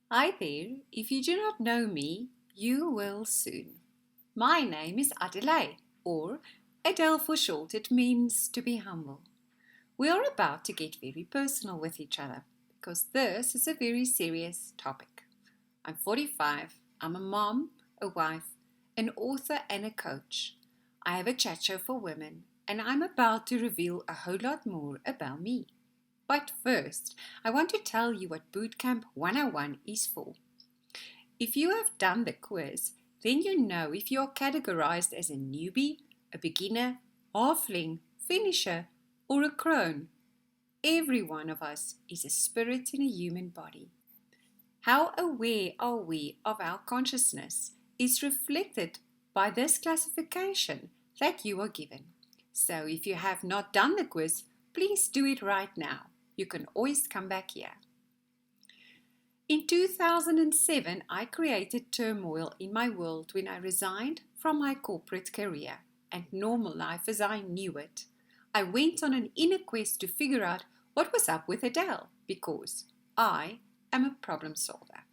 Hi there, if you do not know me, you will soon. My name is Adelaide, or Adele for short. It means to be humble. We are about to get very personal with each other because this is a very serious topic. I'm 45, I'm a mom, a wife, an author, and a coach. I have a chat show for women, and I'm about to reveal a whole lot more about me. But first, I want to tell you what Bootcamp 101 is for. If you have done the quiz, then you know if you are categorized as a newbie, a beginner, halfling, finisher, or a crone. Every one of us is a spirit in a human body. How aware are we of our consciousness is reflected by this classification that you are given. So if you have not done the quiz, please do it right now. You can always come back here. In 2007, I created turmoil in my world when I resigned from my corporate career and normal life as I knew it. I went on an inner quest to figure out what was up with Adele because I am a problem solver.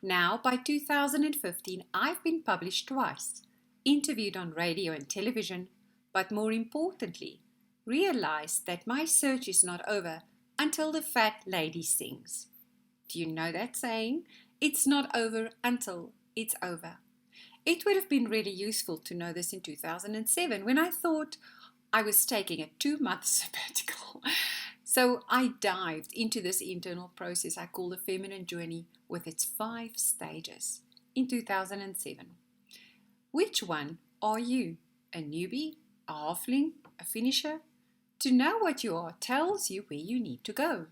Now, by 2015, I've been published twice, interviewed on radio and television, but more importantly, realized that my search is not over until the fat lady sings. Do you know that saying? It's not over until it's over. It would have been really useful to know this in 2007 when I thought I was taking a 2-month sabbatical. So I dived into this internal process I call the feminine journey with its 5 stages in 2007. Which one are you? A newbie? A halfling? A finisher? To know what you are tells you where you need to go.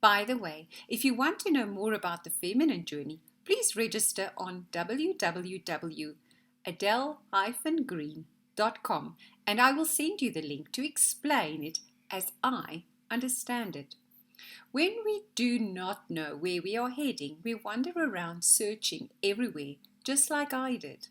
By the way, if you want to know more about the feminine journey, please register on www.adele-green.com and I will send you the link to explain it as I understand it. When we do not know where we are heading, we wander around searching everywhere, just like I did.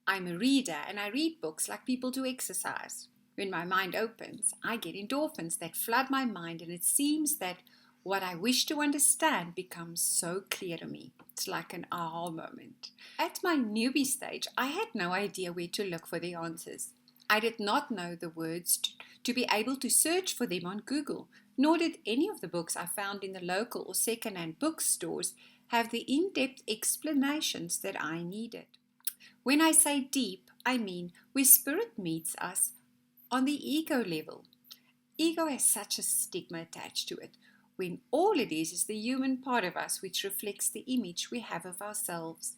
I'm a reader and I read books like people do exercise. When my mind opens, I get endorphins that flood my mind, and it seems that what I wish to understand becomes so clear to me. It's like an aha moment. At my newbie stage, I had no idea where to look for the answers. I did not know the words to be able to search for them on Google, nor did any of the books I found in the local or second-hand bookstores have the in-depth explanations that I needed. When I say deep, I mean where spirit meets us on the ego level. Ego has such a stigma attached to it, when all it is the human part of us which reflects the image we have of ourselves.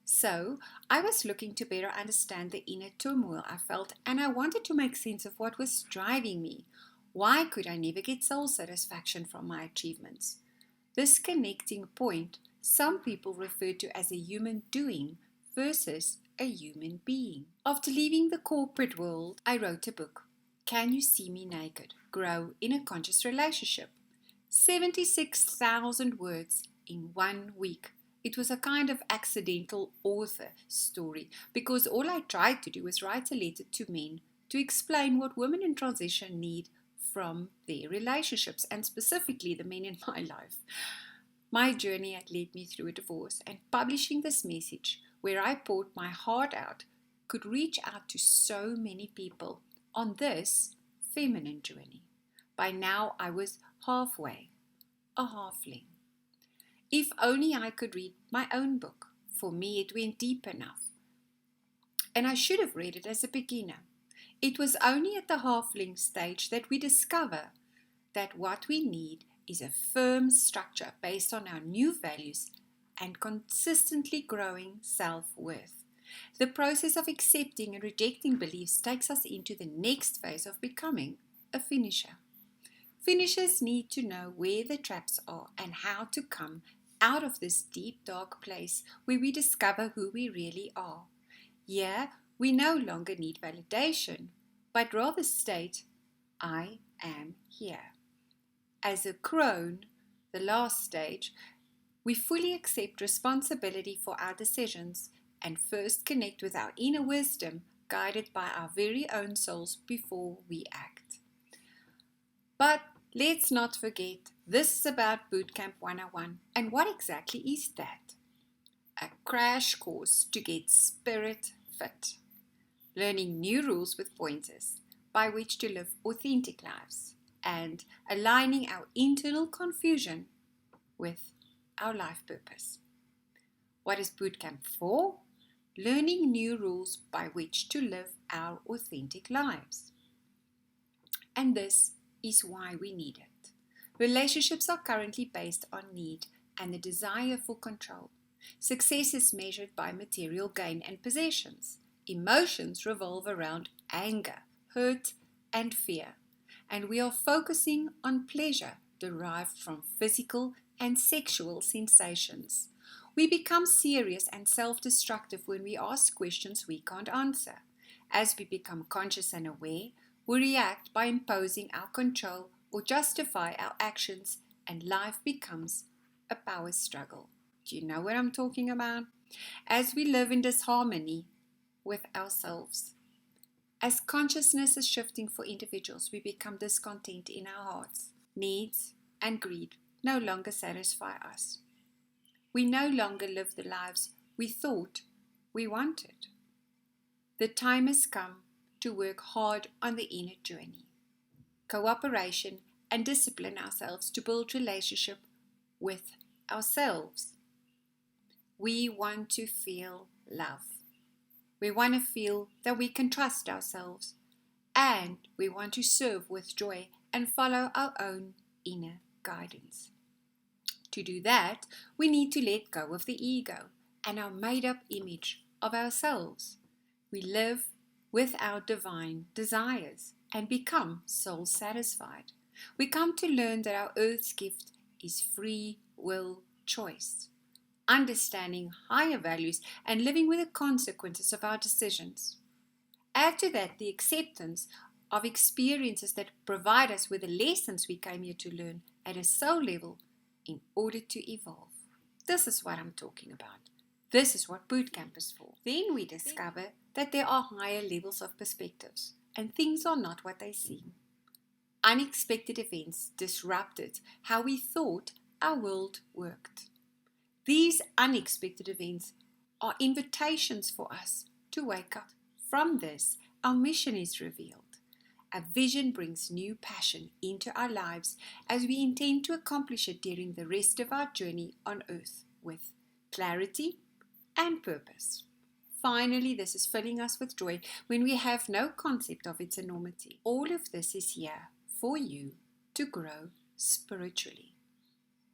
So, I was looking to better understand the inner turmoil I felt, and I wanted to make sense of what was driving me. Why could I never get soul satisfaction from my achievements? This connecting point, some people refer to as a human doing versus a human being. After leaving the corporate world, I wrote a book, Can You See Me Naked? Grow in a Conscious Relationship. 76,000 words in 1 week. It was a kind of accidental author story because all I tried to do was write a letter to men to explain what women in transition need from their relationships, and specifically the men in my life. My journey had led me through a divorce, and publishing this message, where I poured my heart out, could reach out to so many people on this feminine journey. By now I was halfway, a halfling. If only I could read my own book. For me it went deep enough. And I should have read it as a beginner. It was only at the halfling stage that we discover that what we need is a firm structure based on our new values and consistently growing self-worth. The process of accepting and rejecting beliefs takes us into the next phase of becoming a finisher. Finishers need to know where the traps are and how to come out of this deep, dark place where we discover who we really are. Here, we no longer need validation, but rather state, I am here. As a crone, the last stage, we fully accept responsibility for our decisions and first connect with our inner wisdom, guided by our very own souls before we act. But let's not forget, this is about Bootcamp 101. And what exactly is that? A crash course to get spirit fit. Learning new rules with pointers by which to live authentic lives and aligning our internal confusion with our life purpose. What is Bootcamp for? Learning new rules by which to live our authentic lives. And this is why we need it. Relationships are currently based on need and the desire for control. Success is measured by material gain and possessions. Emotions revolve around anger, hurt, and fear. And we are focusing on pleasure derived from physical and sexual sensations. We become serious and self-destructive when we ask questions we can't answer. As we become conscious and aware, we react by imposing our control or justify our actions, and life becomes a power struggle. Do you know what I'm talking about? As we live in disharmony with ourselves, as consciousness is shifting for individuals, we become discontent in our hearts. Needs and greed no longer satisfy us. We no longer live the lives we thought we wanted. The time has come to work hard on the inner journey. Cooperation and discipline ourselves to build relationship with ourselves. We want to feel love. We want to feel that we can trust ourselves, and we want to serve with joy and follow our own inner guidance. To do that, we need to let go of the ego and our made-up image of ourselves. We live with our divine desires and become soul-satisfied. We come to learn that our earth's gift is free will choice, understanding higher values and living with the consequences of our decisions. Add to that the acceptance of experiences that provide us with the lessons we came here to learn at a soul level in order to evolve. This is what I'm talking about. This is what Bootcamp is for. Then we discover that there are higher levels of perspectives and things are not what they seem. Unexpected events disrupted how we thought our world worked. These unexpected events are invitations for us to wake up. From this, our mission is revealed. A vision brings new passion into our lives as we intend to accomplish it during the rest of our journey on earth with clarity and purpose. Finally, this is filling us with joy when we have no concept of its enormity. All of this is here for you to grow spiritually.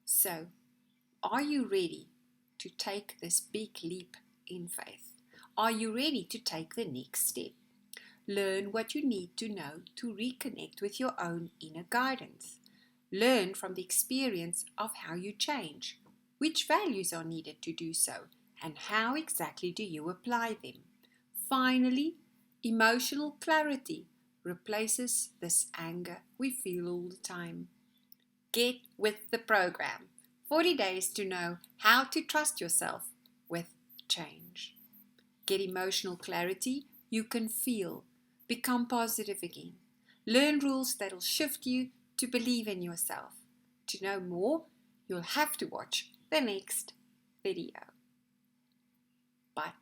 So, are you ready to take this big leap in faith? Are you ready to take the next step? Learn what you need to know to reconnect with your own inner guidance. Learn from the experience of how you change, which values are needed to do so, and how exactly do you apply them. Finally, emotional clarity replaces this anger we feel all the time. Get with the program. 40 days to know how to trust yourself with change. Get emotional clarity you can feel. Become positive again. Learn rules that will shift you to believe in yourself. To know more, you'll have to watch the next video. But